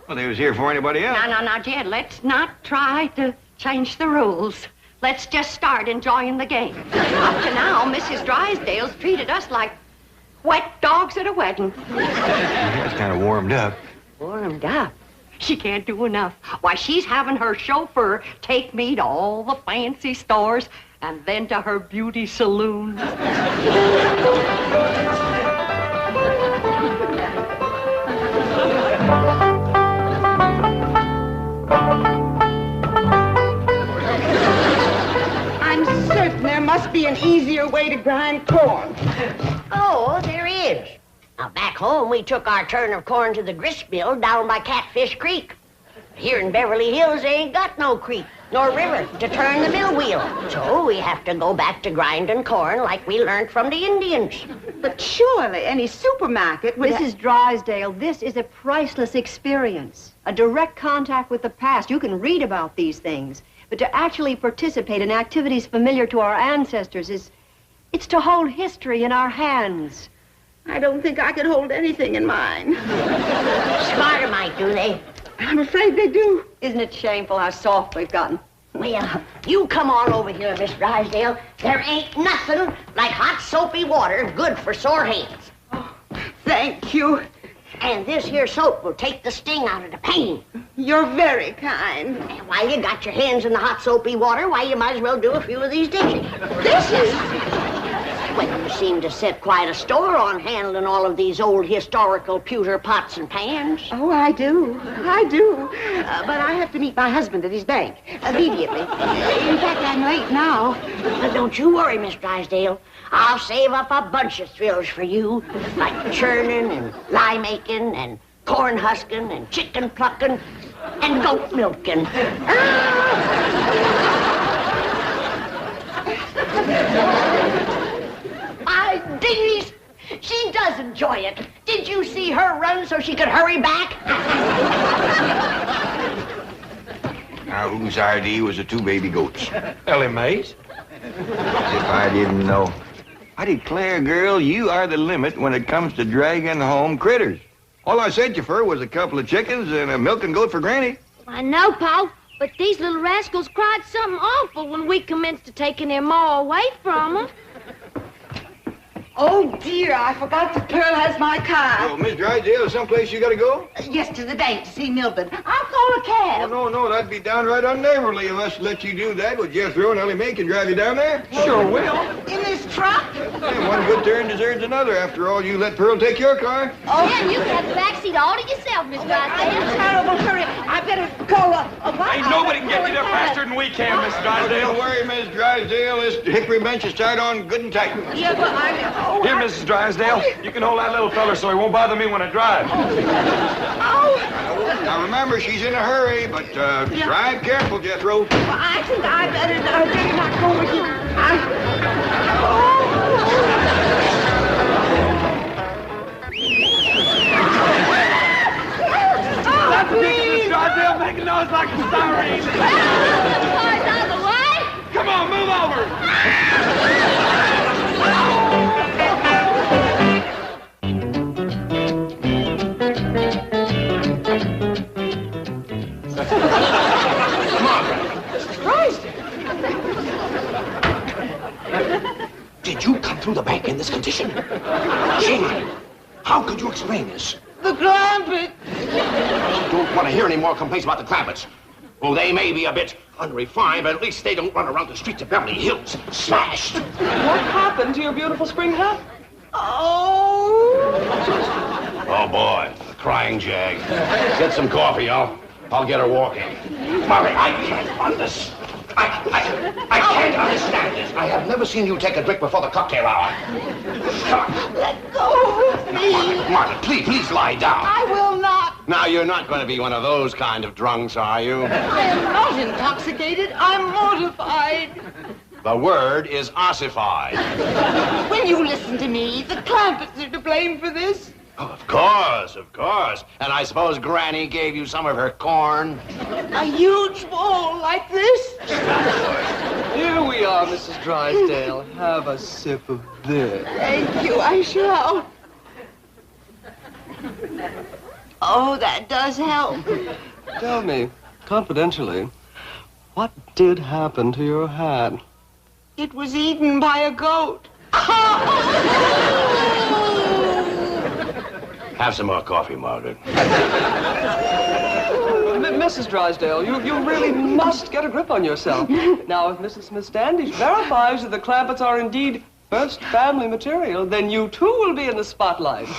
Well, they was here for anybody else. Now, Jed, let's not try to change the rules. Let's just start enjoying the game. Up to now, Mrs. Drysdale's treated us like wet dogs at a wedding. It's kind of warmed up. Warmed up? She can't do enough. Why, she's having her chauffeur take me to all the fancy stores and then to her beauty saloon. I'm certain there must be an easier way to grind corn. Oh, there is. Now, back home, we took our turn of corn to the grist mill down by Catfish Creek. Here in Beverly Hills, they ain't got no creek nor river to turn the mill wheel. So we have to go back to grinding corn like we learned from the Indians. But surely any supermarket would... Mrs. Drysdale, this is a priceless experience. A direct contact with the past. You can read about these things. But to actually participate in activities familiar to our ancestors it's to hold history in our hands. I don't think I could hold anything in mine. Smarter might, do they? I'm afraid they do. Isn't it shameful how soft we've gotten? Well, you come on over here, Miss Drysdale. There ain't nothing like hot soapy water good for sore hands. Oh, thank you. And this here soap will take the sting out of the pain. You're very kind. And while you got your hands in the hot soapy water, why, you might as well do a few of these dishes. Dishes? Well, you seem to set quite a store on handling all of these old historical pewter pots and pans. Oh, I do. I do. But I have to meet my husband at his bank immediately. In fact, I'm late now. But don't you worry, Miss Drysdale. I'll save up a bunch of thrills for you, like churning and lye making and corn husking and chicken plucking and goat milking. My dingies, she does enjoy it. Did you see her run so she could hurry back? Now, whose idea was the two baby goats? Ellie Mae's. If I didn't know. I declare, girl, you are the limit when it comes to dragging home critters. All I sent you for was a couple of chickens and a milking goat for Granny. I know, Pa, but these little rascals cried something awful when we commenced to taking their ma away from them. Oh, dear, I forgot that Pearl has my car. Oh, Miss Drysdale, is someplace you gotta go? Yes, to the bank to see Milburn. I'll call a cab. Oh, no, that'd be downright unneighborly of us to let you do that. Would Jethro and Ellie Mae can drive you down there? Sure will. In this truck? Hey, one good turn deserves another. After all, you let Pearl take your car. Oh, yeah, you can have the backseat all to yourself, Miss I'm Drysdale. in terrible hurry. I better call a Ain't nobody can get you there faster than we can, Miss Drysdale. Don't worry, Miss Drysdale. This hickory bench is tied on good and tight. Yeah, but Here, Mrs. Drysdale, you can hold that little fella so he won't bother me when I drive. Now, remember, she's in a hurry, but drive careful, Jethro. I think I better not go with you. That's Miss Drysdale making noise like a siren. Cars out of the way. Come on, move over. Did you come through the bank in this condition? Gee, how could you explain this? The Clampett. I don't want to hear any more complaints about the Clampetts. Oh, they may be a bit unrefined, but at least they don't run around the streets of Beverly Hills smashed. What happened to your beautiful spring hat? Oh, boy, the crying jag. Get some coffee, I'll get her walking. Molly, I can't understand. I can't understand this. I have never seen you take a drink before the cocktail hour. Let go of me. Marty, please lie down. I will not. Now, you're not going to be one of those kind of drunks, are you? I am not intoxicated. I'm mortified. The word is ossified. When you listen to me, the Clampetts are to blame for this. Oh, of course. And I suppose Granny gave you some of her corn? A huge bowl like this? Here we are, Mrs. Drysdale. Have a sip of this. Thank you, I shall. Oh, that does help. Tell me, confidentially, what did happen to your hat? It was eaten by a goat. Have some more coffee, Margaret. Mrs. Drysdale, you really must get a grip on yourself. Now, if Mrs. Smith Standish verifies that the Clampetts are indeed first family material, then you too will be in the spotlight.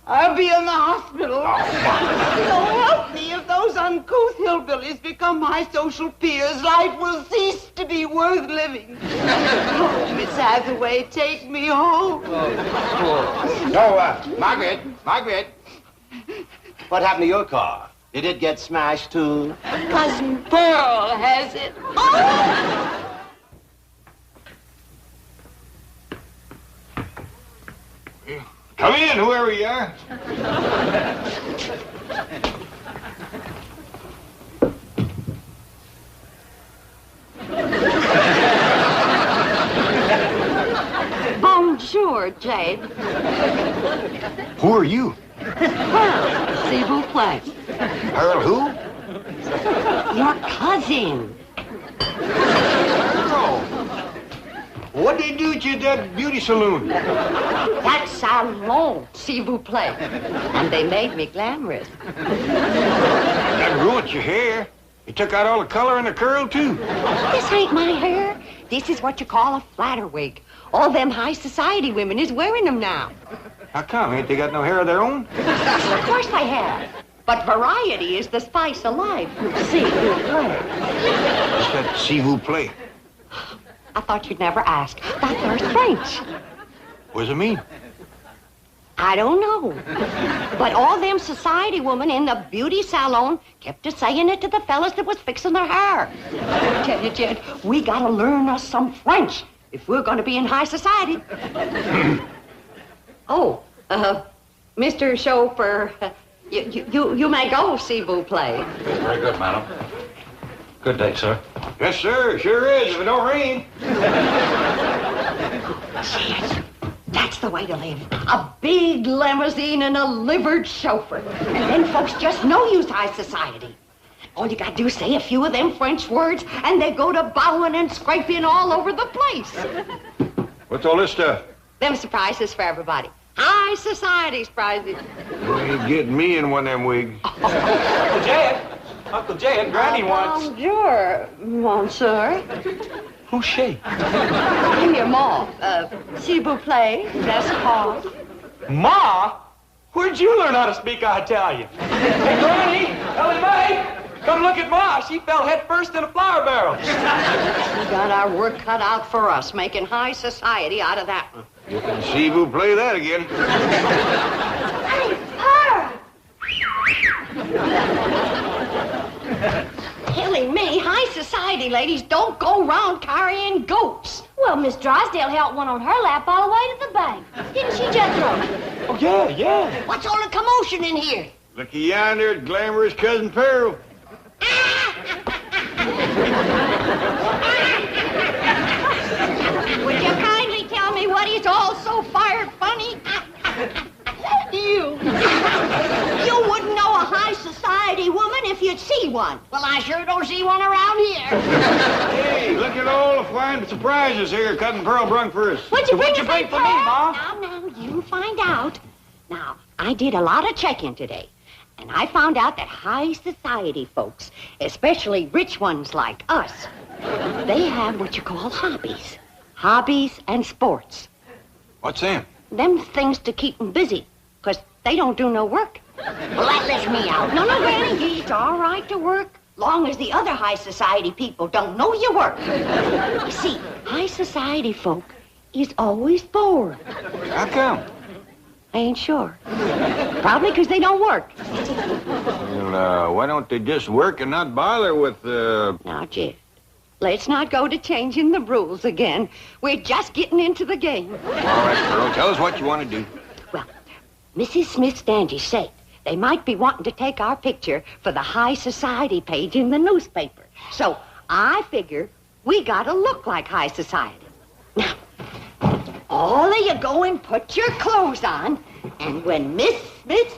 I'll be in the hospital. So help me, if those uncouth hillbillies become my social peers, life will cease to be worth living. Oh, Miss Hathaway, take me home. Margaret, what happened to your car? Did it get smashed too? Cousin Pearl has it. Oh! Come in, whoever you are. Bonjour, Jade. Who are you? Pearl, s'il vous plaît. Pearl who? Your cousin. Pearl. What did they do to you at that beauty saloon? That salon, s'il vous plaît. And they made me glamorous. That ruined your hair. You took out all the color and the curl, too. This ain't my hair. This is what you call a flatter wig. All them high society women is wearing them now. How come? Ain't they got no hair of their own? Of course they have. But variety is the spice of life. S'il vous plaît. What's that s'il vous plaît? I thought you'd never ask. That there's French. What does it mean? I don't know. But all them society women in the beauty salon kept saying it to the fellas that was fixing their hair. I tell you, Jed, we gotta learn us some French if we're gonna be in high society. Oh, Mr. Chauffeur, you may go, s'il vous plaît. Very good, madam. Good day, sir. Yes, sir. Sure is, if it don't rain. Yes, that's the way to live. A big limousine and a livered chauffeur. And then folks just know you's high society. All you gotta do is say a few of them French words, and they go to bowing and scraping all over the place. What's all this stuff? Them surprises for everybody. High society surprises. You ain't getting me in one of them wigs. Uncle Jed, Granny wants... Bonjour, monsieur. Who's she? I'm your ma. S'il vous plaît, that's all. Ma? Where'd you learn how to speak Italian? Hey, Granny, Ellie Mae, come look at Ma. She fell head first in a flour barrel. We got our work cut out for us, making high society out of that one. You can s'il vous plaît that again. Hey, her! Killing me, high society ladies don't go round carrying goats. Well, Miss Drysdale held one on her lap all the way to the bank. Didn't she, Jethro? Oh, yeah. What's all the commotion in here? Looky yonder at glamorous Cousin Pearl. Would you kindly tell me what is all so fired funny? You wouldn't know a high society woman if you'd see one. Well, I sure don't see one around here. Hey, look at all the fine surprises here Cousin Pearl brung for us. What'd you bring for me, Ma? Now, you find out. Now, I did a lot of checking today, and I found out that high society folks, especially rich ones like us, they have what you call hobbies. Hobbies and sports. What's them? Them things to keep them busy, because they don't do no work. Well, that lets me out. No, Granny, it's all right to work, long as the other high society people don't know you work. You see, high society folk is always bored. How come? I ain't sure. Probably because they don't work. Well, why don't they just work and not bother with, Now, Jed, let's not go to changing the rules again. We're just getting into the game. All right, Pearl, tell us what you want to do. Well, Mrs. Smith Standish said they might be wanting to take our picture for the high society page in the newspaper. So I figure we gotta look like high society. Now, all of you go and put your clothes on, And when Miss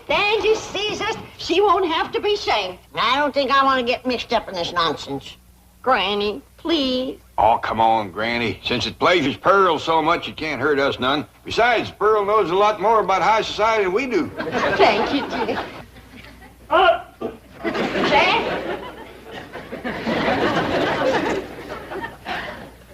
Standish sees us, she won't have to be shamed. I don't think I want to get mixed up in this nonsense. Granny, please. Oh, come on, Granny. Since it pleasures Pearl so much, it can't hurt us none. Besides, Pearl knows a lot more about high society than we do. Thank you, Jack. Jack?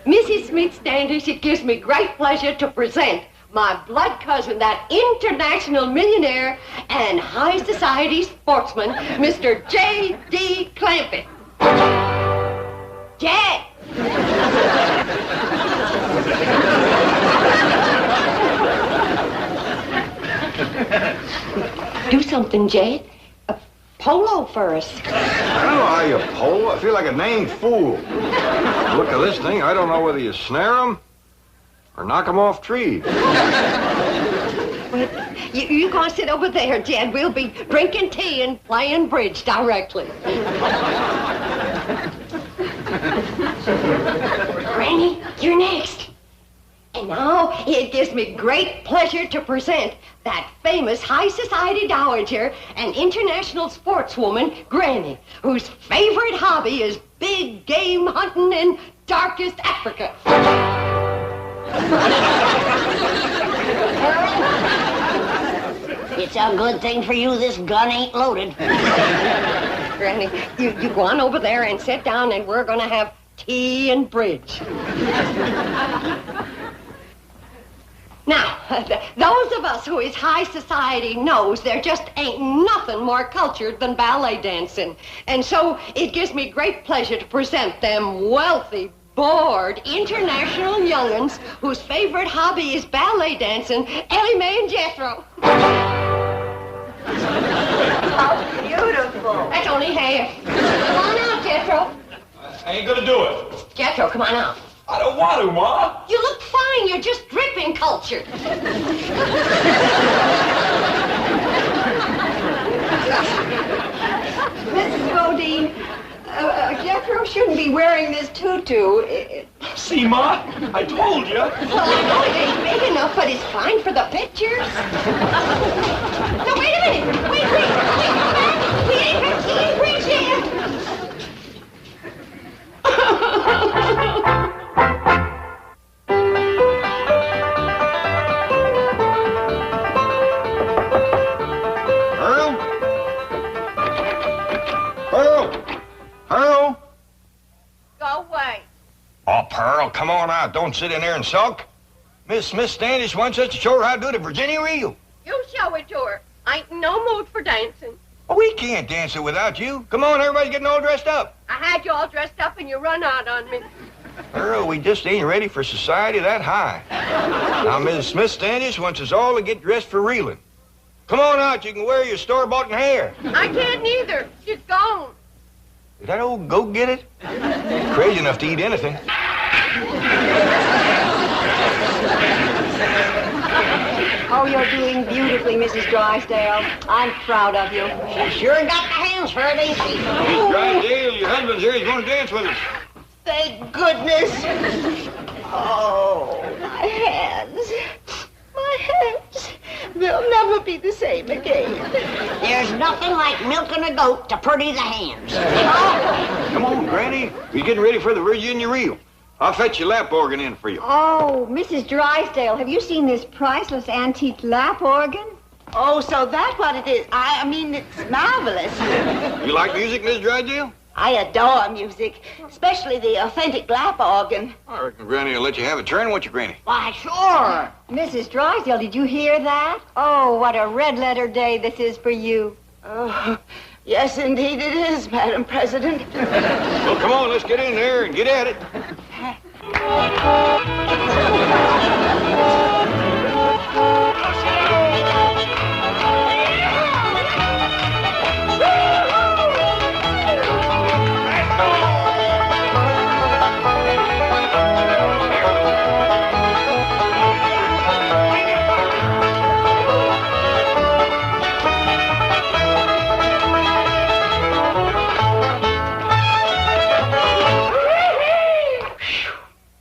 Mrs. Smith Standish, it gives me great pleasure to present my blood cousin, that international millionaire and high society sportsman, Mr. J.D. Clampett. Jack! Do something, Jed. A polo for us. I don't know how you pole. I feel like a named fool. Look at this thing. I don't know whether you snare them or knock them off trees. Well, you go sit over there, Jed. We'll be drinking tea and playing bridge directly. Granny, you're next. And now it gives me great pleasure to present that famous high society dowager and international sportswoman, Granny, whose favorite hobby is big game hunting in darkest Africa. It's a good thing for you this gun ain't loaded. Granny, you go on over there and sit down, and we're going to have tea and bridge. Now, those of us who is high society knows there just ain't nothing more cultured than ballet dancing. And so it gives me great pleasure to present them wealthy, bored, international young'uns whose favorite hobby is ballet dancing, Ellie Mae and Jethro. How beautiful. That's only half. Come on out, Jethro. I ain't gonna do it. Jethro, come on out. I don't want to, Ma. You look fine. You're just dripping culture. Mrs. Bodine, Jethro shouldn't be wearing this tutu. See, Ma? I told you. Well, I know it ain't big enough, but it's fine for the pictures. No, wait a minute. Wait, come back. We ain't got tea and bridge yet. Pearl? Go away. Oh, Pearl, come on out. Don't sit in there and sulk. Miss Smith Standish wants us to show her how to do the Virginia reel. You show it to her. I ain't in no mood for dancing. Oh, we can't dance it without you. Come on, everybody's getting all dressed up. I had you all dressed up and you run out on me. Pearl, we just ain't ready for society that high. Now, Miss Smith Standish wants us all to get dressed for reeling. Come on out. You can wear your store-bought hair. I can't neither. She's gone. Did that old goat get it? Crazy enough to eat anything. Oh, you're doing beautifully, Mrs. Drysdale. I'm proud of you. She sure got the hands for it, ain't she? Miss Drysdale, your husband's here. He's going to dance with us. Thank goodness. Oh, my hands. My hands. They'll never be the same again. There's nothing like milking a goat to pretty the hands. Come on, Granny. We're getting ready for the Virginia reel. I'll fetch your lap organ in for you. Oh, Mrs. Drysdale, have you seen this priceless antique lap organ? Oh, so that's what it is. I mean, it's marvelous. You like music, Miss Drysdale? I adore music, especially the authentic lap organ. I reckon Granny will let you have a turn, won't you, Granny? Why, sure. Mrs. Drysdale, did you hear that? Oh, what a red-letter day this is for you. Oh, yes, indeed it is, Madam President. Well, come on, let's get in there and get at it.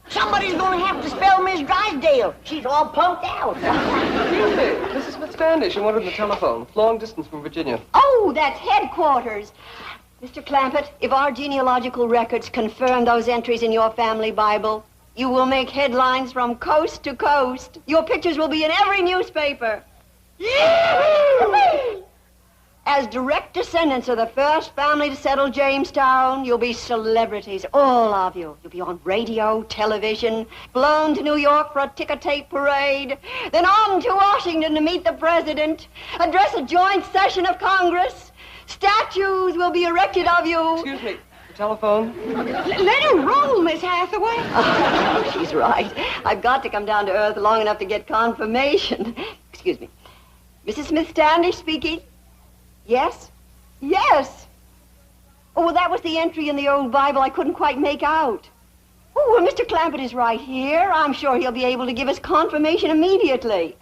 Somebody's gonna have to spell Miss Drysdale. She's all pumped out. Excuse me, Mrs. Smith Standish, and wanted on the telephone. Long distance from Virginia. Oh, that's headquarters. Mr. Clampett, if our genealogical records confirm those entries in your family Bible, you will make headlines from coast to coast. Your pictures will be in every newspaper. As direct descendants of the first family to settle Jamestown, you'll be celebrities, all of you. You'll be on radio, television, flown to New York for a ticker-tape parade, then on to Washington to meet the president, address a joint session of Congress. Statues will be erected of you. Excuse me. The telephone? Let her roll, Miss Hathaway. Oh, she's right. I've got to come down to earth long enough to get confirmation. Excuse me. Mrs. Smith Standish speaking. Yes? Yes. Oh, well, that was the entry in the old Bible I couldn't quite make out. Oh, well, Mr. Clampett is right here. I'm sure he'll be able to give us confirmation immediately.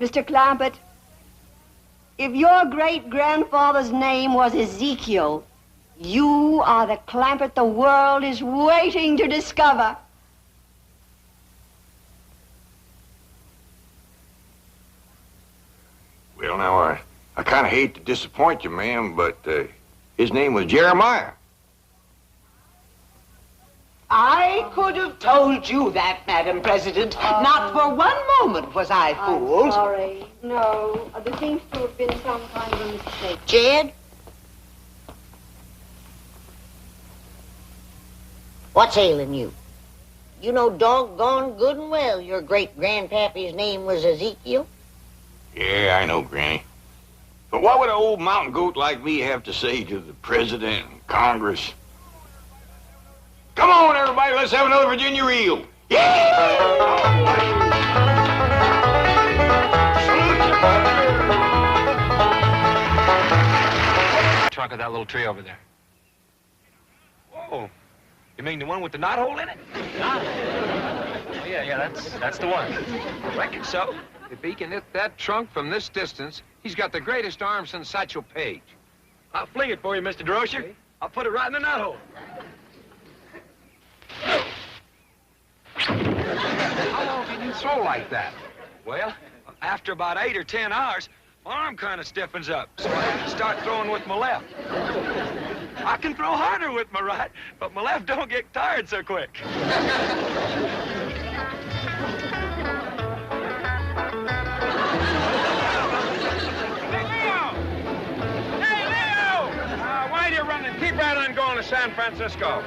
Mr. Clampett, if your great-grandfather's name was Ezekiel, you are the Clampett the world is waiting to discover. Well, now, I kind of hate to disappoint you, ma'am, but his name was Jeremiah. I could have told you that, Madam President. Not for one moment was I fooled. I'm sorry. No, there seems to have been some kind of a mistake. Jed? What's ailing you? You know doggone good and well your great-grandpappy's name was Ezekiel. Yeah, I know, Granny. But what would an old mountain goat like me have to say to the president and Congress? Come on, everybody, let's have another Virginia reel. Trunk of that little tree over there. Whoa. You mean the one with the knot hole in it? Knot? Oh, yeah, that's the one. Reckon so. If he can hit that trunk from this distance, he's got the greatest arm since Satchel Paige. I'll fling it for you, Mr. DeRocher. Okay. I'll put it right in the knot hole. How long can you throw like that? Well, after about 8 or 10 hours, my arm kind of stiffens up, so I have to start throwing with my left. I can throw harder with my right, but my left don't get tired so quick. Keep right on going to San Francisco.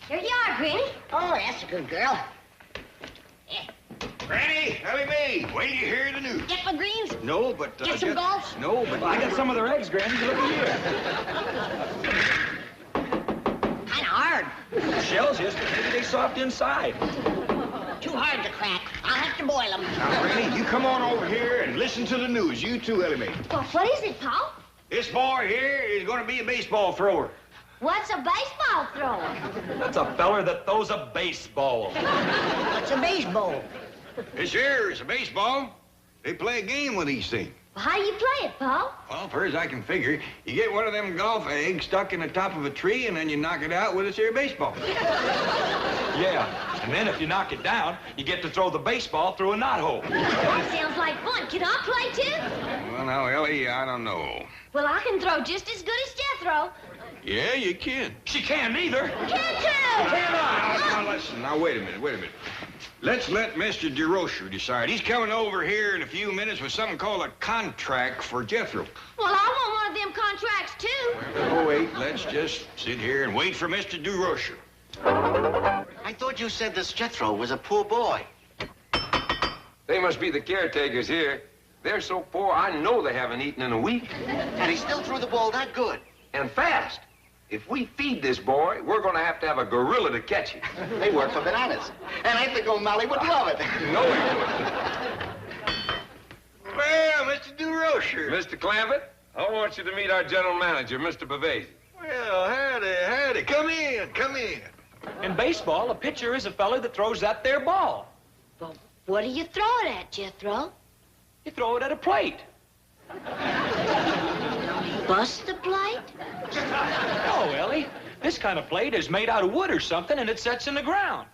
Here you are, Granny. Oh, that's a good girl. Granny, Ellie Mae, wait till you hear the news. Get my greens? No, but... Get some golfs? No, but... I got some of their eggs, Granny. Look at here. Kind of hard. The shells is, but maybe they soft inside. Too hard to crack. I'll have to boil them. Now, Granny, you come on over here and listen to the news. You too, Ellie Mae. Well, what is it, Pa? This boy here is going to be a baseball thrower. What's a baseball thrower? That's a feller that throws a baseball. What's a baseball? This here is a baseball. They play a game with these things. Well, how do you play it, Pa? Well, far as I can figure, you get one of them golf eggs stuck in the top of a tree, and then you knock it out with this here baseball. Yeah, and then if you knock it down, you get to throw the baseball through a knot hole. That sounds like fun. Can I play, too? Well, now, Ellie, I don't know. Well, I can throw just as good as Jethro. Yeah, you can. She can't either. Can too! Now, listen. Now, wait a minute. Let's let Mr. DeRocher decide. He's coming over here in a few minutes with something called a contract for Jethro. Well, I want one of them contracts, too. Oh, wait. Let's just sit here and wait for Mr. DeRocher. I thought you said this Jethro was a poor boy. They must be the caretakers here. They're so poor, I know they haven't eaten in a week. And he still threw the ball that good. And fast. If we feed this boy, we're going to have a gorilla to catch him. They work for bananas. And I think O'Malley would love it. No, he wouldn't. Well, Mr. DeRocher. Mr. Clampett, I want you to meet our general manager, Mr. Bavasi. Well, howdy. Come in. In baseball, a pitcher is a feller that throws that there ball. Well, what do you throw it at, Jethro? You throw it at a plate. Bust the plate? No, Ellie. This kind of plate is made out of wood or something, and it sets in the ground.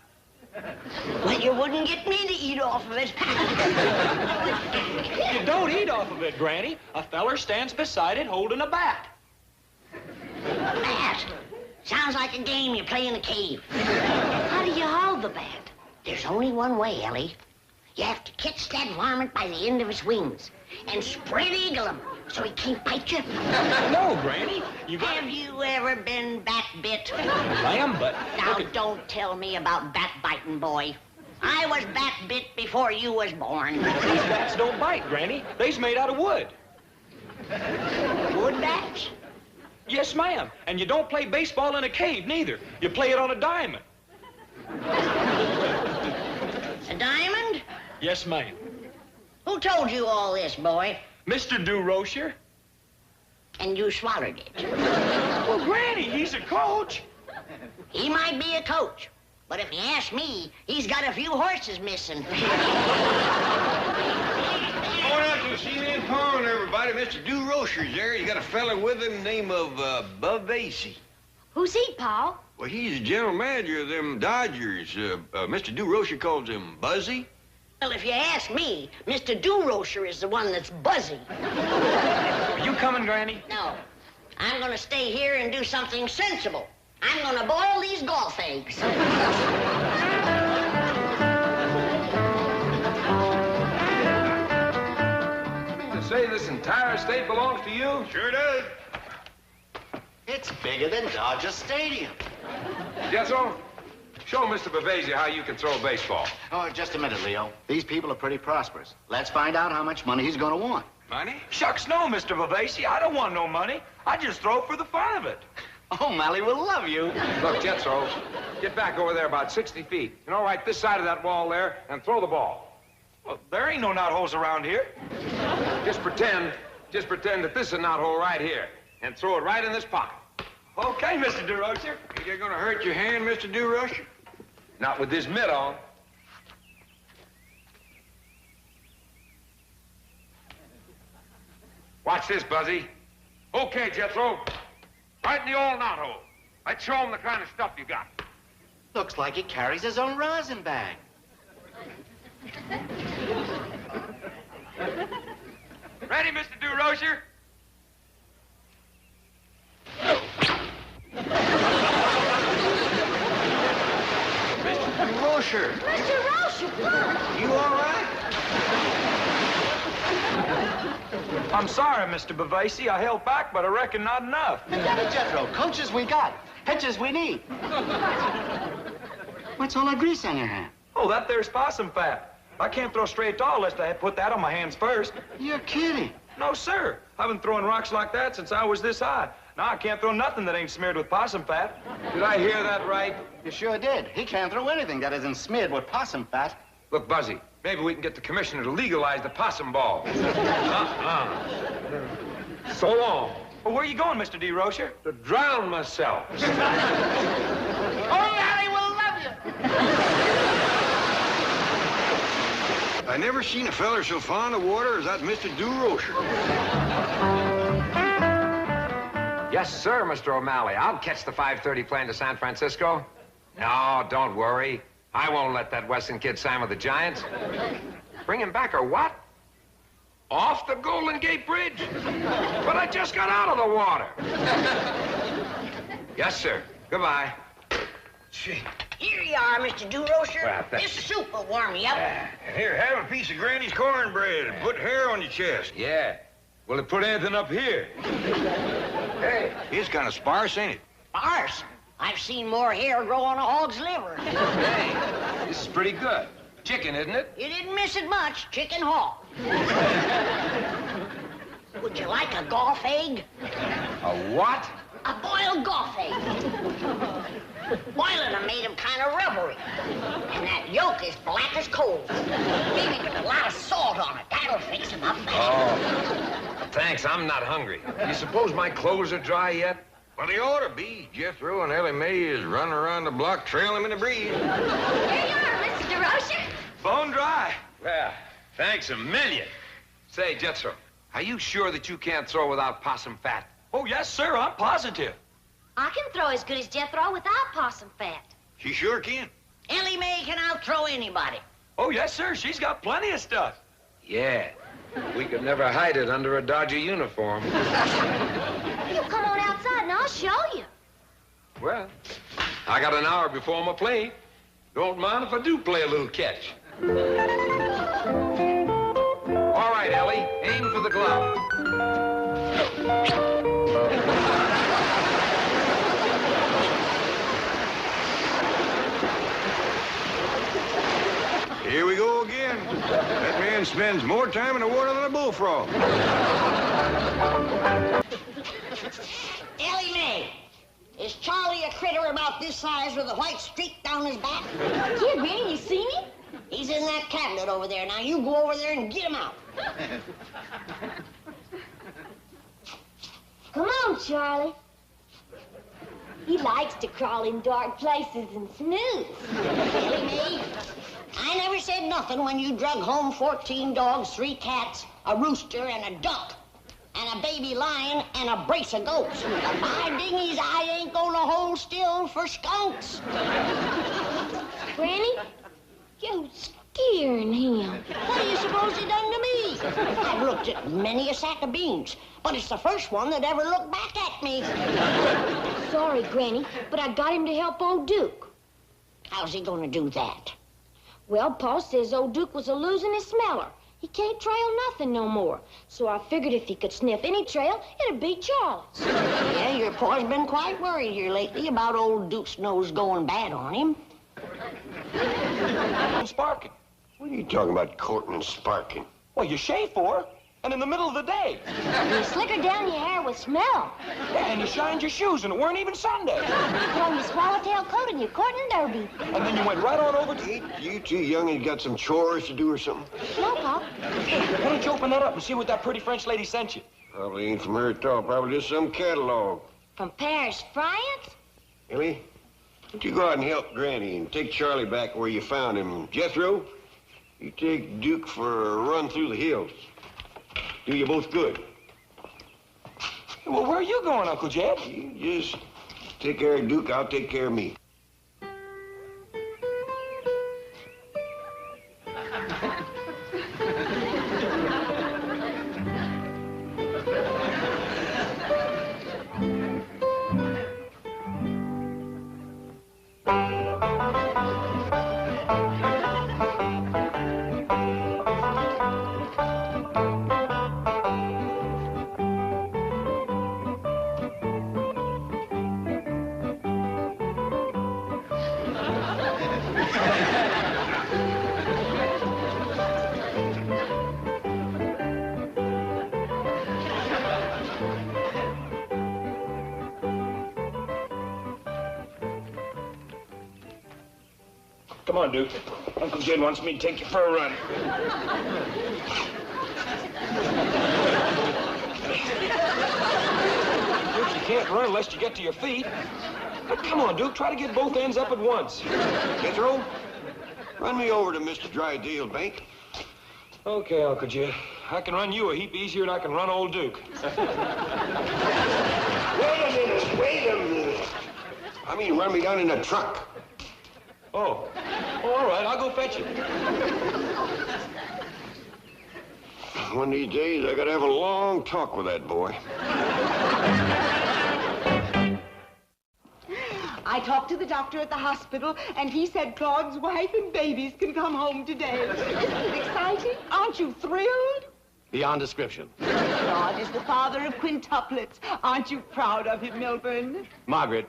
Well, you wouldn't get me to eat off of it. You don't eat off of it, Granny. A feller stands beside it holding a bat. Bat? Sounds like a game you play in a cave. How do you hold the bat? There's only one way, Ellie. You have to catch that varmint by the end of his wings and spread eagle him so he can't bite you. No, Granny. Have you ever been bat bit? Ma'am, but... Now, don't tell me about bat biting, boy. I was bat bit before you was born. These bats don't bite, Granny. They's made out of wood. Wood bats? Yes, ma'am. And you don't play baseball in a cave, neither. You play it on a diamond. A diamond? Yes, ma'am. Who told you all this, boy? Mr. DeRocher. And you swallowed it. Well, Granny, he's a coach. He might be a coach, but if you ask me, he's got a few horses missing. Going out to see that pond, everybody. Mr. DeRocher's there. You got a fella with him named Bavasi. Who's he, Pa? Well, he's the general manager of them Dodgers. Mr. DeRocher calls him Buzzy. Well, if you ask me, Mr. DeRocher is the one that's buzzy. Are you coming, Granny? No. I'm gonna stay here and do something sensible. I'm gonna boil these golf eggs. You mean to say this entire estate belongs to you? Sure does. It's bigger than Dodger Stadium. Jethro, show Mr. Bavasi how you can throw a baseball. Oh, just a minute, Leo. These people are pretty prosperous. Let's find out how much money he's going to want. Money? Shucks no, Mr. Bavasi. I don't want no money. I just throw it for the fun of it. Oh, Mally will love you. Look, Jethro, get back over there about 60 feet. You know, right this side of that wall there, and throw the ball. Well, there ain't no knotholes around here. Just pretend that this is a knothole right here, and throw it right in this pocket. Okay, Mr. DeRocher. You're gonna hurt your hand, Mr. DeRocher? Not with this mitt on. Watch this, Buzzy. Okay, Jethro. Right in the old knothole. Let's show him the kind of stuff you got. Looks like he carries his own rosin bag. Ready, Mr. DeRocher? Mr. DeRocher. Mr. Rocher, You all right? I'm sorry, Mr. Bavasi. I held back, but I reckon not enough. Jethro, coaches we got. Pitches we need. What's all that grease on your hand? Oh, that there's possum fat. I can't throw straight tall unless I put that on my hands first. You're kidding. No, sir. I've been throwing rocks like that since I was this high. Now I can't throw nothing that ain't smeared with possum fat. Did I hear that right? You sure did. He can't throw anything that isn't smeared with possum fat. Look, Buzzy, maybe we can get the commissioner to legalize the possum ball. So long. Well, where are you going, Mr. DeRocher? To drown myself. Oh, Larry will love you. I never seen a feller so fond of water as that Mr. DeRocher. Yes, sir, Mr. O'Malley. I'll catch the 5:30 plane to San Francisco. No, don't worry. I won't let that Weston kid sign with the Giants. Bring him back or what? Off the Golden Gate Bridge? But I just got out of the water. Yes, sir. Goodbye. Gee. Here you are, Mr. DeRocher. Well, thank This soup will warm you up. Here, have a piece of Granny's cornbread and put hair on your chest. Yeah. Will it put anything up here? Hey. It's kind of sparse, ain't it? Sparse. I've seen more hair grow on a hog's liver. Hey, this is pretty good. Chicken, isn't it? You didn't miss it much. Chicken hog. Would you like a golf egg? A what? A boiled golf egg. Boiling them made them kind of rubbery. And that yolk is black as coal. Maybe put a lot of salt on it. That'll fix them up fast. Oh. Thanks, I'm not hungry. You suppose my clothes are dry yet? Well, they ought to be. Jethro and Ellie Mae is running around the block trailing them in the breeze. Here you are, Mr. DeRocher. Bone dry. Well, thanks a million. Say, Jethro, are you sure that you can't throw without possum fat? Oh, yes, sir. I'm positive. I can throw as good as Jethro without possum fat. She sure can. Ellie Mae can outthrow anybody. Oh, yes, sir. She's got plenty of stuff. Yeah. We could never hide it under a Dodger uniform. You come on outside and I'll show you. Well, I got an hour before my plane. Don't mind if I do play a little catch. All right, Ellie, aim for the glove. Here we go again. That man spends more time in the water than a bullfrog. Ellie Mae, is Charlie a critter about this size with a white streak down his back? Yeah, Granny, you seen him? He's in that cabinet over there. Now you go over there and get him out. Come on, Charlie. He likes to crawl in dark places and snooze. Ellie Mae, I never said nothing when you drug home 14 dogs, 3 cats, a rooster, and a duck, and a baby lion, and a brace of goats. But by dingies, I ain't gonna hold still for skunks. Granny, you're scaring him. What do you suppose he done to me? I've looked at many a sack of beans, but it's the first one that ever looked back at me. Sorry, Granny, but I got him to help old Duke. How's he gonna do that? Well, Pa says old Duke was a-losing his smeller. He can't trail nothing no more. So I figured if he could sniff any trail, it'd be Charlie's. Yeah, your pa's been quite worried here lately about old Duke's nose going bad on him. Sparking. What are you talking about, courting and sparking? Well, you shave for her, and in the middle of the day. You slicker down your hair with smell. Yeah, and you shined your shoes, and it weren't even Sunday. Put on your swallowtail coat and your courting derby. And then you went right on over to... Ain't you too young and got some chores to do or something? No, Pa. Why don't you open that up and see what that pretty French lady sent you? Probably ain't from her at all. Probably just some catalog. From Paris, France? Ellie, why don't you go out and help Granny and take Charlie back where you found him? Jethro, you take Duke for a run through the hills. Do you both good. Well, where are you going, Uncle Jed? You just take care of Duke, I'll take care of me. Come on, Duke. Uncle Jed wants me to take you for a run. Duke, you can't run unless you get to your feet. But come on, Duke. Try to get both ends up at once. Jethro, run me over to Mr. Drydale Bank. Okay, Uncle Jed. I can run you a heap easier than I can run old Duke. Wait a minute. I mean, run me down in a truck. Oh, all right. I'll go fetch you. One of these days, I gotta have a long talk with that boy. I talked to the doctor at the hospital, and he said Claude's wife and babies can come home today. Isn't it exciting? Aren't you thrilled? Beyond description. Claude is the father of quintuplets. Aren't you proud of him, Milburn? Margaret,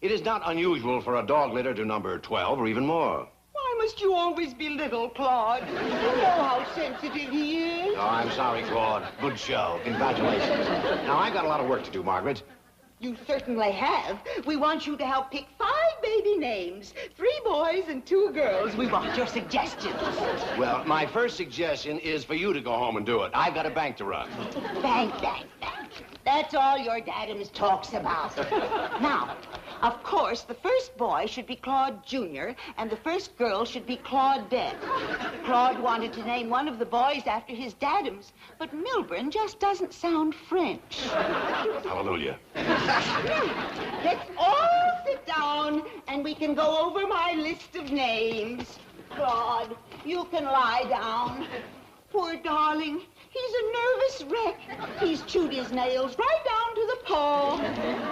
it is not unusual for a dog litter to number 12 or even more. Why must you always belittle Claude? You know how sensitive he is. Oh, I'm sorry, Claude. Good show. Congratulations. Now, I've got a lot of work to do, Margaret. You certainly have. We want you to help pick 5 baby names. 3 boys and 2 girls. We want your suggestions. Well, my first suggestion is for you to go home and do it. I've got a bank to run. Bank. That's all your dadums talks about. Now, Of course, the first boy should be Claude Jr., and the first girl should be Claudette. Claude wanted to name one of the boys after his daddums, but Milburn just doesn't sound French. Hallelujah. Let's all sit down, and we can go over my list of names. Claude, you can lie down. Poor darling. He's a nervous wreck. He's chewed his nails right down to the paw.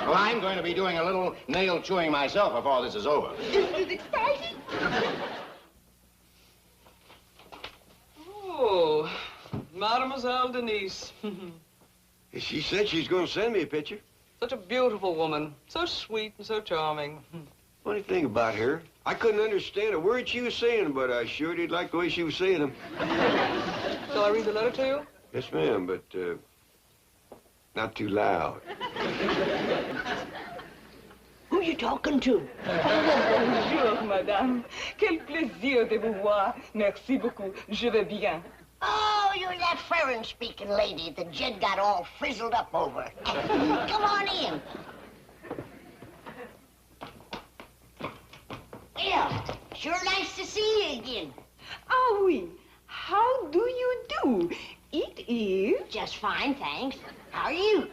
Well, I'm going to be doing a little nail chewing myself before this is over. Isn't it exciting? Oh, Mademoiselle Denise. She said she's going to send me a picture. Such a beautiful woman. So sweet and so charming. Funny thing about her, I couldn't understand a word she was saying, but I sure did like the way she was saying them. Shall I read the letter to you? Yes, ma'am, but not too loud. Who you talking to? Bonjour, madame. Quel plaisir de vous voir. Merci beaucoup. Je vais bien. Oh, you're that French-speaking lady that Jed got all frizzled up over. Come on in. Well, sure nice to see you again. Ah oui. How do you do? It is... Just fine, thanks. How are you?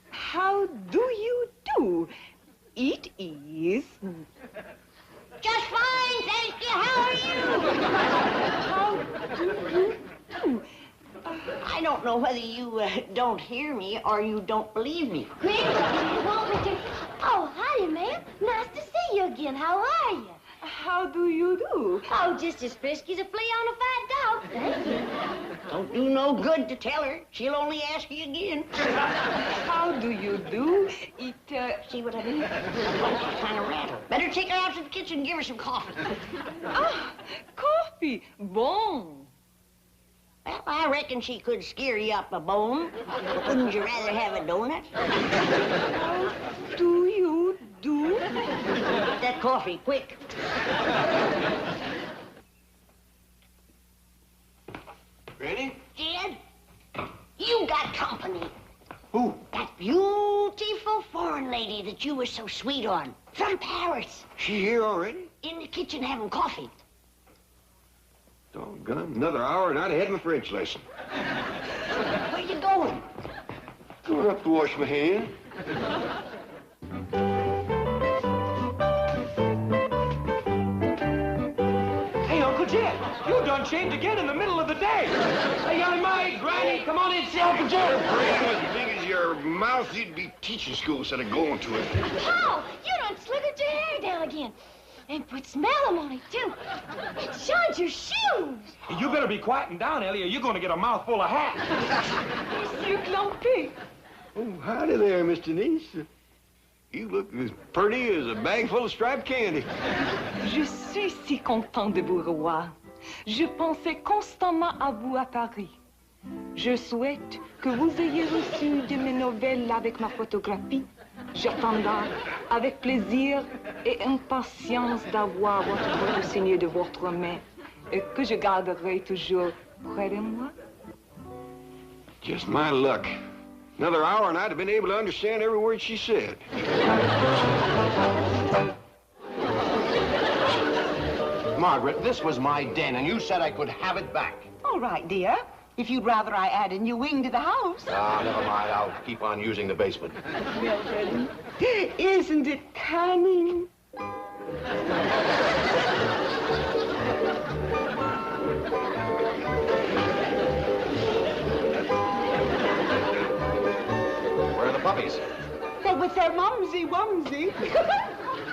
How do you do? It is... Just fine, thank you. How are you? How do you do? I don't know whether you don't hear me or you don't believe me. Granny, you want me to... Oh, howdy, ma'am. Nice to see you again. How are you? How do you do? Oh, just as frisky as a flea on a fat dog. Thank you. Don't do no good to tell her. She'll only ask you again. How do you do? It, See what I mean? Kind of rattle. Better take her out to the kitchen and give her some coffee. Ah, coffee. Bon. Well, I reckon she could scare you up a bone. Wouldn't you rather have a donut? How do you do? Get that coffee, quick. Granny? Jed, you got company. Who? That beautiful foreign lady that you were so sweet on. From Paris. She here already? In the kitchen having coffee. Doggone, another hour and I'd have had my French lesson. Where you going? Going up to wash my hands. Hey, Uncle Jed, you done changed again in the middle of the day. Hey, young maid, Granny, come on in, see Uncle Jed. As big as your mouth, you'd be teaching school instead of going to it. Oh, you done slickered your hair down again. And put smellum on it, too. And shined your shoes. You better be quieting down, Ellie, or you're going to get a mouthful of hat. Monsieur Clampé. Oh, howdy there, Miss Denise. You look as pretty as a bag full of striped candy. Je suis si content de vous revoir. Je pensais constamment à vous à Paris. Je souhaite que vous ayez reçu de mes nouvelles avec ma photographie. J'attendrai avec plaisir et impatience d'avoir votre photo signée de votre main et que je garderai toujours près de moi. Just my luck. Another hour and I'd have been able to understand every word she said. Margaret, this was my den, and you said I could have it back. All right, dear. If you'd rather I add a new wing to the house. Ah, never mind. I'll keep on using the basement. Milton, isn't it cunning? Where are the puppies? They're with their mumsy-wumsy.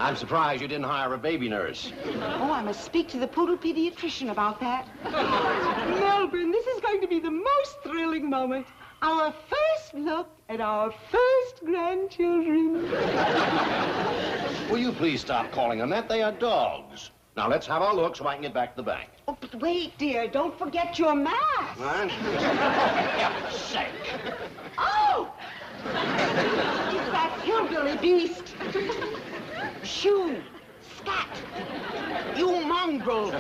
I'm surprised you didn't hire a baby nurse. Oh, I must speak to the poodle pediatrician about that. Melbourne, this is going to be the most thrilling moment. Our first look at our first grandchildren. Will you please stop calling them that? They are dogs. Now, let's have our look so I can get back to the bank. Oh, but wait, dear. Don't forget your mask. What? For heaven's sake. Oh! It's that hillbilly beast. Shoe, that? You mongrel!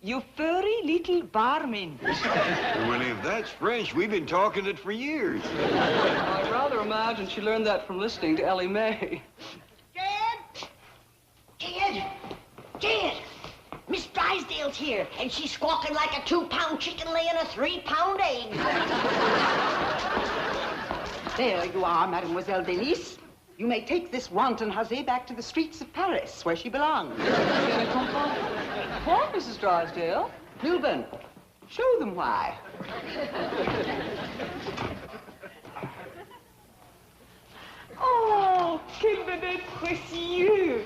You furry little barman. Well, if that's French, we've been talking it for years. I rather imagine she learned that from listening to Ellie Mae. Jed! Miss Drysdale's here, and she's squawking like a 2-pound chicken laying a 3-pound egg. There you are, Mademoiselle Denise. You may take this wanton hussy back to the streets of Paris, where she belongs. What, Mrs. Drysdale? Milburn, show them why. Oh, quel bébé précieux!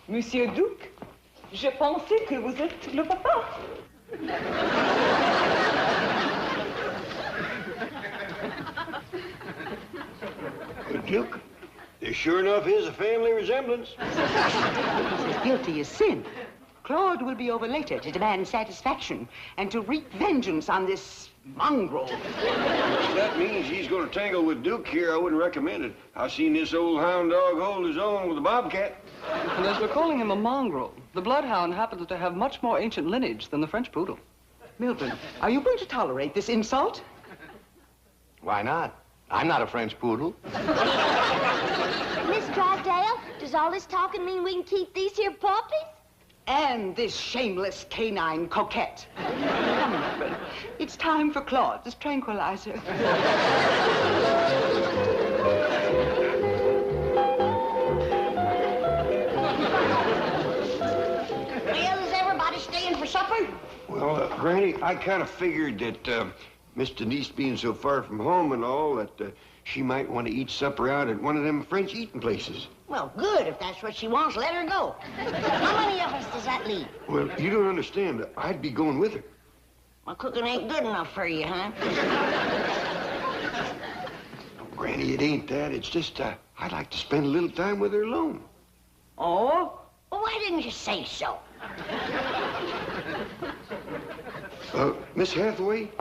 Monsieur Duc, je pensais que vous êtes le papa. Duke, there sure enough is a family resemblance. As guilty as sin. Claude will be over later to demand satisfaction and to wreak vengeance on this mongrel. If that means he's going to tangle with Duke here, I wouldn't recommend it. I've seen this old hound dog hold his own with a bobcat. And as we're calling him a mongrel, the bloodhound happens to have much more ancient lineage than the French poodle. Milburn, are you going to tolerate this insult? Why not? I'm not a French poodle. Miss Drysdale, does all this talking mean we can keep these here puppies? And this shameless canine coquette. Come, Milburn. It's time for Claude's tranquilizer. Well, is everybody staying for supper? Well, Granny, I kind of figured that Miss Denise being so far from home and all, that she might want to eat supper out at one of them French eating places. Well, good. If that's what she wants, let her go. How many of us does that leave? Well, you don't understand. I'd be going with her. Well, cooking ain't good enough for you, huh? Granny, it ain't that. It's just I'd like to spend a little time with her alone. Oh? Well, why didn't you say so? Miss Hathaway,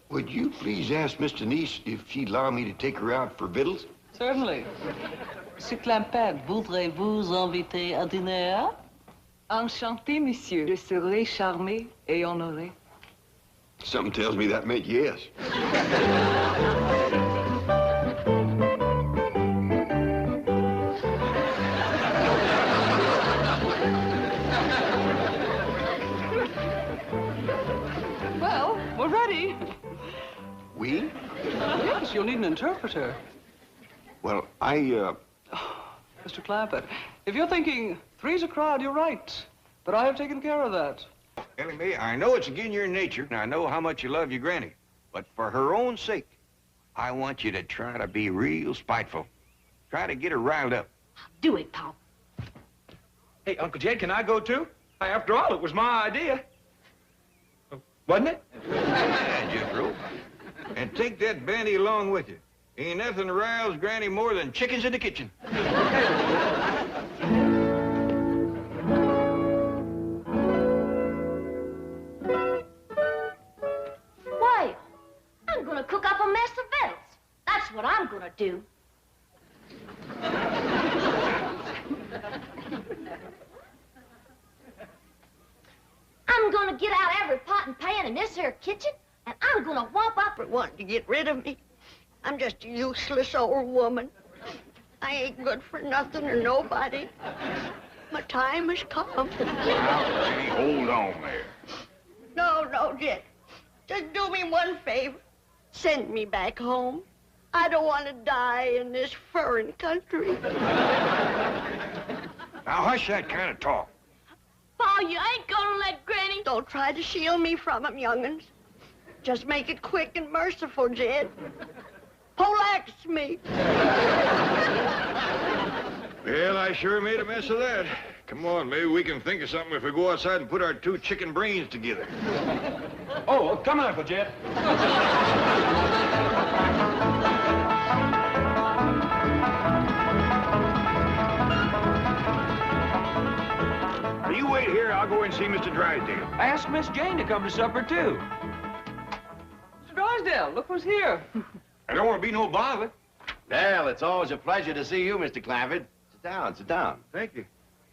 would you please ask Miss Denise if she'd allow me to take her out for victuals? Certainly. Monsieur Clampett, voudrez-vous inviter à dîner? Enchanté, monsieur. Je serai charmé et honoré. Something tells me that meant yes. Well, we're ready. We? Yes, you'll need an interpreter. Well, Mr. Clampett, if you're thinking three's a crowd, you're right. But I have taken care of that. Ellie Mae, I know it's against your nature, and I know how much you love your granny. But for her own sake, I want you to try to be real spiteful. Try to get her riled up. Do it, Pop. Hey, Uncle Jed, can I go too? After all, it was my idea. Wasn't it? Yeah, Jethro. And take that bandy along with you. Ain't nothing riles Granny more than chickens in the kitchen. Why, I'm gonna cook up a mess of victuals. That's what I'm gonna do. I'm gonna get out every pot and pan in this here kitchen, and I'm gonna whop up For wanting to get rid of me. I'm just a useless old woman. I ain't good for nothing or nobody. My time has come. Now, Granny, hold on there. No, Jet. Just do me one favor. Send me back home. I don't want to die in this foreign country. Now, hush that kind of talk. Pa, you ain't gonna let Granny... Don't try to shield me from him, young'uns. Just make it quick and merciful, Jed. Poleax me. Well, I sure made a mess of that. Come on, maybe we can think of something if we go outside and put our two chicken brains together. Oh, come on, Uncle Jed. You wait here, I'll go and see Mr. Drysdale. I asked Miss Jane to come to supper, too. Mr. Drysdale, look who's here. I don't want to be no bother. Well, it's always a pleasure to see you, Mr. Clampett. Sit down, sit down. Thank you.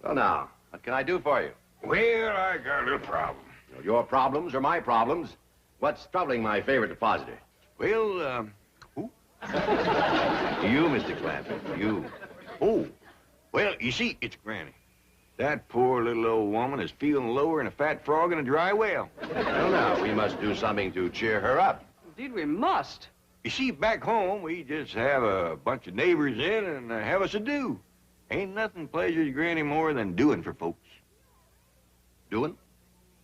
Well, now, what can I do for you? Well, I got a little problem. Your problems are my problems. What's troubling my favorite depositor? Well, who? You, Mr. Clampett, you. Oh, well, you see, it's Granny. That poor little old woman is feeling lower than a fat frog in a dry well. Well, now, we must do something to cheer her up. Indeed, we must. You see, back home, we just have a bunch of neighbors in and have us a do. Ain't nothing pleasures Granny more than doing for folks. Doing?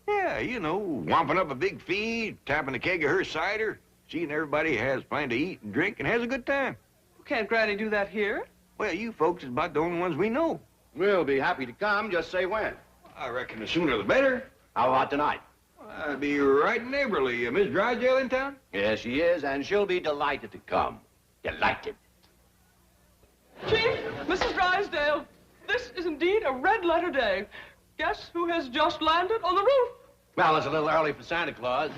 Yeah, you know, womping up a big feed, tapping a keg of her cider, seeing everybody has plenty to eat and drink and has a good time. Can't Granny do that here? Well, you folks is about the only ones we know. We'll be happy to come, just say when. I reckon the sooner the better. How about tonight? I'll be right neighborly. Miss Drysdale in town? Yes, she is, and she'll be delighted to come. Delighted. Chief, Mrs. Drysdale, this is indeed a red-letter day. Guess who has just landed on the roof? Well, it's a little early for Santa Claus.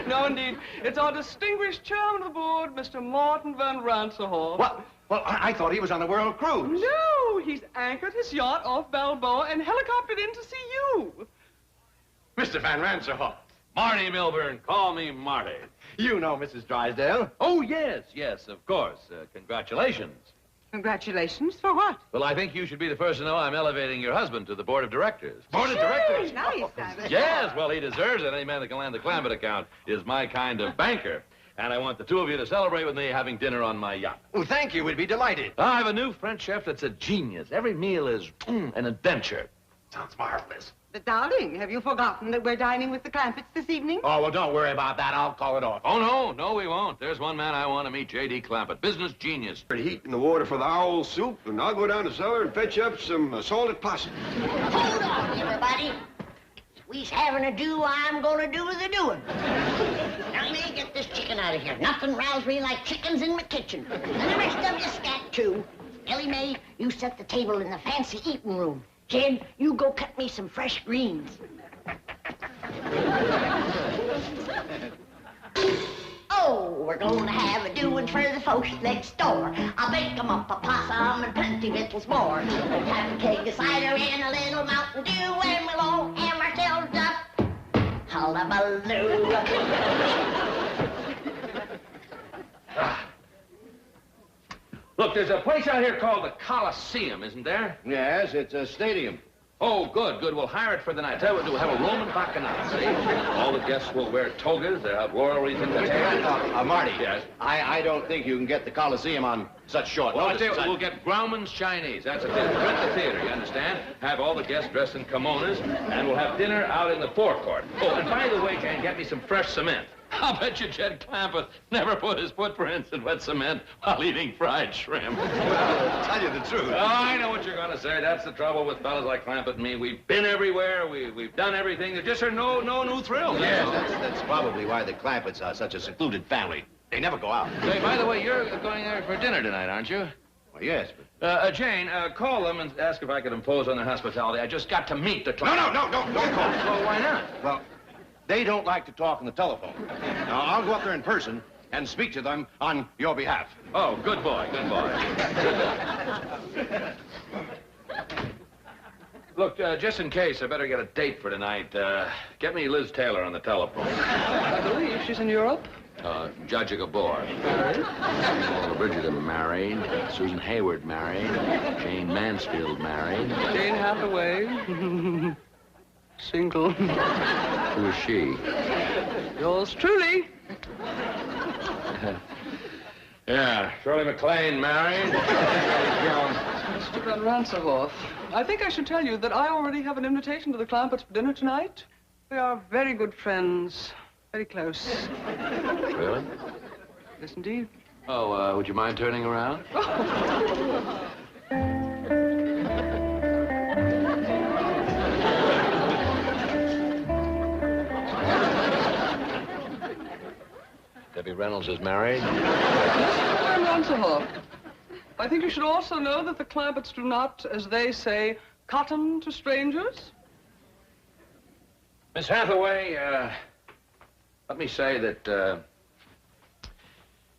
No, indeed. It's our distinguished chairman of the board, Mr. Martin Van Ranserhoff. What? Well, I thought he was on the world cruise. No, he's anchored his yacht off Balboa and helicoptered in to see you. Mr. Van Ranserhoff. Marty Milburn, call me Marty. You know Mrs. Drysdale. Oh, yes, of course. Congratulations. Congratulations for what? Well, I think you should be the first to know I'm elevating your husband to the board of directors. Board of directors? Nice, Simon. Yes, well, he deserves it. Any man that can land the Clampett account is my kind of banker. And I want the two of you to celebrate with me having dinner on my yacht. Well, thank you. We'd be delighted. I have a new French chef that's a genius. Every meal is an adventure. Sounds marvelous. But, darling, have you forgotten that we're dining with the Clampetts this evening? Oh, well, don't worry about that. I'll call it off. Oh, no, we won't. There's one man I want to meet, J.D. Clampett, business genius. Heating the water for the owl soup, and I'll go down the cellar and fetch up some salted possum. Hold on, everybody. We's having a do, I'm gonna do the doing. Now, let me get this chicken out of here. Nothing rouses me like chickens in my kitchen. And the rest of you scat, too. Ellie Mae, you set the table in the fancy eating room. Jed, you go cut me some fresh greens. Oh, we're gonna have a doing for the folks next door. I'll bake 'em up a possum and plenty victuals more. We'll have a keg of cider and a little Mountain Dew, and we'll all have ourselves up hullabaloo. Look, there's a place out here called the Coliseum, isn't there? Yes, it's a stadium. Oh, good. We'll hire it for the night. Tell you what, we'll have a Roman bacchanal, see? All the guests will wear togas. They'll have laurel wreaths in their hair. Marty. Yes? I don't think you can get the Coliseum on such short Well, I notice. tell you what, we'll get Grauman's Chinese. That's a theater. Rent the theater, you understand? Have all the guests dressed in kimonos, and we'll have dinner out in the forecourt. Oh, and by the way, Jane, get me some fresh cement. I'll bet you Jed Clampett never put his footprints in wet cement while eating fried shrimp. Well, tell you the truth. Oh, I know what you're going to say. That's the trouble with fellas like Clampett and me. We've been everywhere. We've done everything. There just are no new thrills. Yes, that's probably why the Clampetts are such a secluded family. They never go out. Hey, by the way, you're going there for dinner tonight, aren't you? Well, yes, but... Jane, call them and ask if I could impose on their hospitality. I just got to meet the client. No, don't call. Well, why not? Well, they don't like to talk on the telephone. Now, I'll go up there in person and speak to them on your behalf. Oh, good boy. Look, just in case, I better get a date for tonight. Get me Liz Taylor on the telephone. I believe she's in Europe. Judge Gabor. Married? Paula Bridget married. Susan Hayward married. Jane Mansfield married. Jane Hathaway. Single. Who is she? Yours truly. Yeah, Shirley MacLaine married. Mr. Van Ranserhoff, I think I should tell you that I already have an invitation to the Clampetts for dinner tonight. We are very good friends. Very close. Really? Yes, indeed. Oh, would you mind turning around? Debbie Reynolds is married. Mr. Van Ranserhoff, I think you should also know that the Clampetts do not, as they say, cotton to strangers. Miss Hathaway, let me say that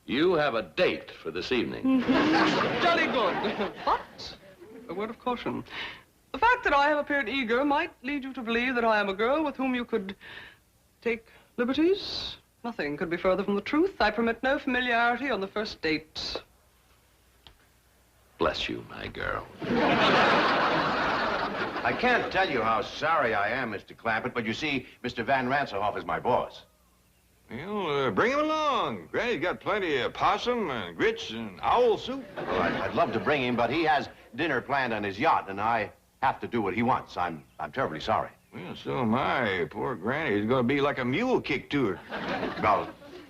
You have a date for this evening. Jolly good. But, a word of caution. The fact that I have appeared eager might lead you to believe that I am a girl with whom you could take liberties. Nothing could be further from the truth. I permit no familiarity on the first date. Bless you, my girl. I can't tell you how sorry I am, Mr. Clampett, but you see, Mr. Van Ranselhoff is my boss. Well, bring him along. Granny's got plenty of possum and grits and owl soup. Well, I'd love to bring him, but he has dinner planned on his yacht, and I have to do what he wants. I'm terribly sorry. Well, so am I. Poor Granny is going to be like a mule kick to her. Well,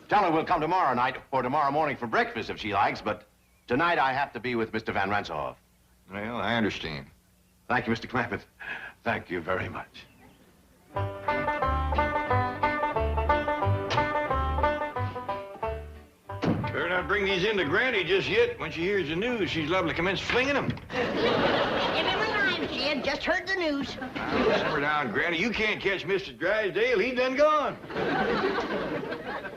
tell her we'll come tomorrow night or tomorrow morning for breakfast if she likes, but tonight I have to be with Mr. Van Ranselhoff. Well, I understand. Thank you, Mr. Clampett. Thank you very much. Better not bring these in to Granny just yet. When she hears the news, she's liable to commence flinging them. Give him a line, she had just heard the news. Now, simmer down, Granny. You can't catch Mr. Drysdale. He done gone.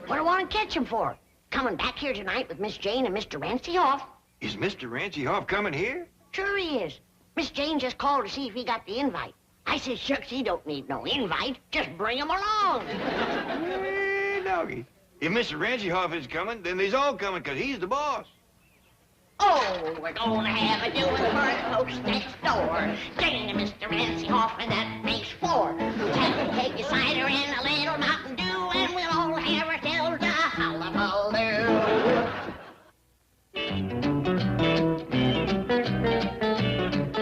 What do I want to catch him for? Coming back here tonight with Miss Jane and Mr. Ranselhoff. Is Mr. Ranselhoff coming here? Sure he is. Miss Jane just called to see if he got the invite. I said, shucks, he don't need no invite. Just bring him along. Hey, doggy. If Mr. Ranselhoff is coming, then they's all coming, because he's the boss. Oh, we're gonna have a doing for the folks next door. Jane and Mr. Ranselhoff, and that makes four. Have to take a cider and a little Mountain Dew, and we'll all have ourselves a hullabaloo.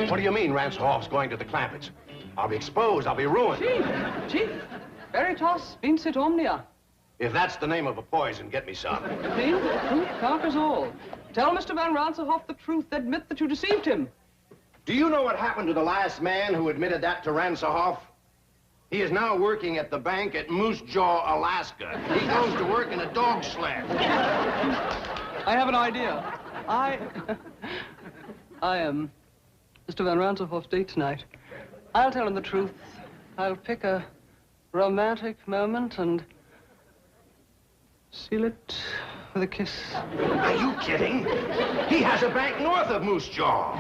What do you mean Ranselhoff's going to the Clampetts? I'll be exposed. I'll be ruined. Chief, veritas vincit omnia. If that's the name of a poison, get me some. See? Truth conquers all. Tell Mr. Van Ranselhoff the truth. Admit that you deceived him. Do you know what happened to the last man who admitted that to Ranselhoff? He is now working at the bank at Moose Jaw, Alaska. He goes to work in a dog sled. I have an idea. I am Mr. Van Ranselhoff's date tonight. I'll tell him the truth. I'll pick a romantic moment and seal it with a kiss. Are you kidding? He has a bank north of Moose Jaw.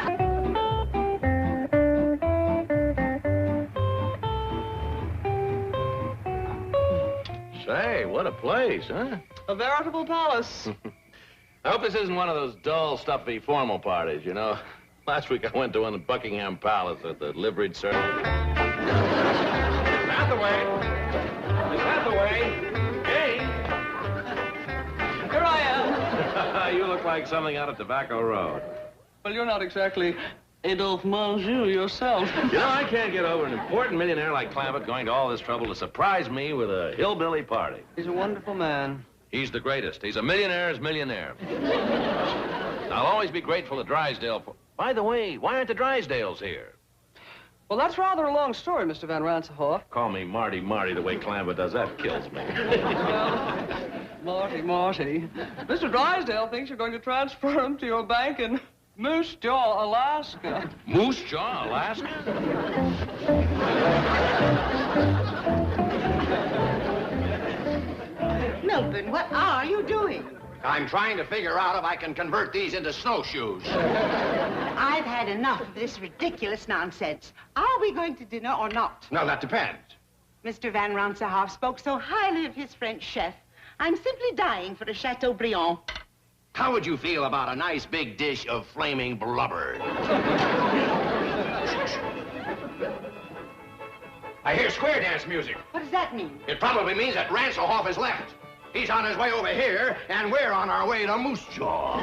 Say, what a place, huh? A veritable palace. I hope this isn't one of those dull, stuffy, formal parties, you know. Last week I went to one at Buckingham Palace at the liveried servant. Hathaway! Miss Hathaway! Hey! Here I am. You look like something out of Tobacco Road. Well, you're not exactly Adolphe Menjou yourself. You know, I can't get over an important millionaire like Clampett going to all this trouble to surprise me with a hillbilly party. He's a wonderful man. He's the greatest. He's a millionaire's millionaire. I'll always be grateful to Drysdale for... By the way, why aren't the Drysdales here? Well, that's rather a long story, Mr. Van Ranselhoff. Call me Marty the way Clampett does. That kills me. Well, Marty. Mr. Drysdale thinks you're going to transfer him to your bank in Moose Jaw, Alaska. Moose Jaw, Alaska? Milton, what are you doing? I'm trying to figure out if I can convert these into snowshoes. I've had enough of this ridiculous nonsense. Are we going to dinner or not? No, that depends. Mr. Van Ranselhoff spoke so highly of his French chef. I'm simply dying for a Chateaubriand. How would you feel about a nice big dish of flaming blubber? I hear square dance music. What does that mean? It probably means that Ranselhoff has left. He's on his way over here, and we're on our way to Moose Jaw.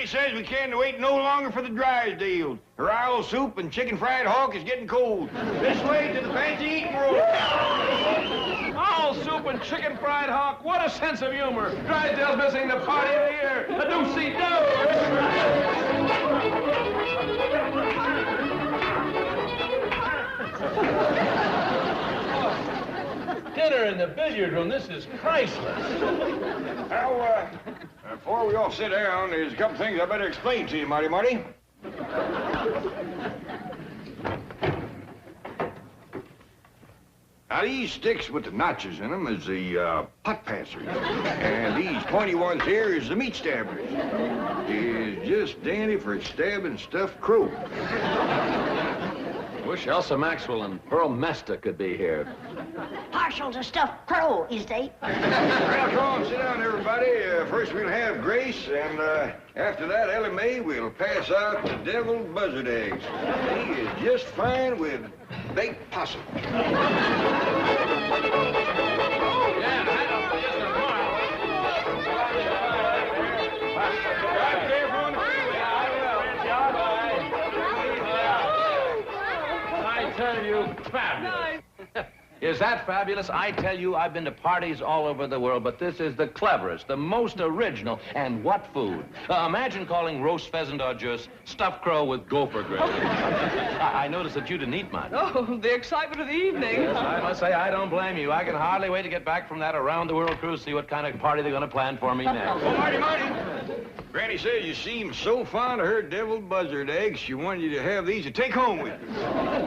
says we can't wait no longer for the Drysdales. Her owl soup and chicken fried hawk is getting cold. This way to the fancy eating room. Owl soup and chicken fried hawk. What a sense of humor. Drysdale's missing the party of the year. A do-see-do. Dinner in the billiard room. This is priceless. Now, before we all sit down, there's a couple things I better explain to you, Marty. Now, these sticks with the notches in them is the pot passers. And these pointy ones here is the meat stabbers. Is just dandy for stabbing stuffed crow. Wish Elsa Maxwell and Pearl Mesta could be here. Partial to stuffed crow, is they? Well, come on, sit down, everybody. First we'll have Grace, and after that, Ellie Mae will pass out the deviled buzzard eggs. He is just fine with baked possum. I tell you, fabulous. Is that fabulous? I tell you, I've been to parties all over the world, but this is the cleverest, the most original, and what food? Imagine calling roast pheasant au jus stuffed crow with gopher gravy. I noticed that you didn't eat much. Oh, the excitement of the evening. Yes, I must say, I don't blame you. I can hardly wait to get back from that around-the-world cruise, see what kind of party they're going to plan for me next. Oh, Marty. Granny says you seem so fond of her deviled buzzard eggs, she wanted you to have these to take home with you.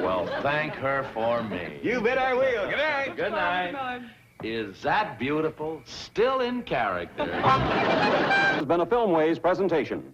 Well, thank her for me. You bet I will. Good night. Good night. Good night. Is that beautiful? Still in character. This has been a Filmways presentation.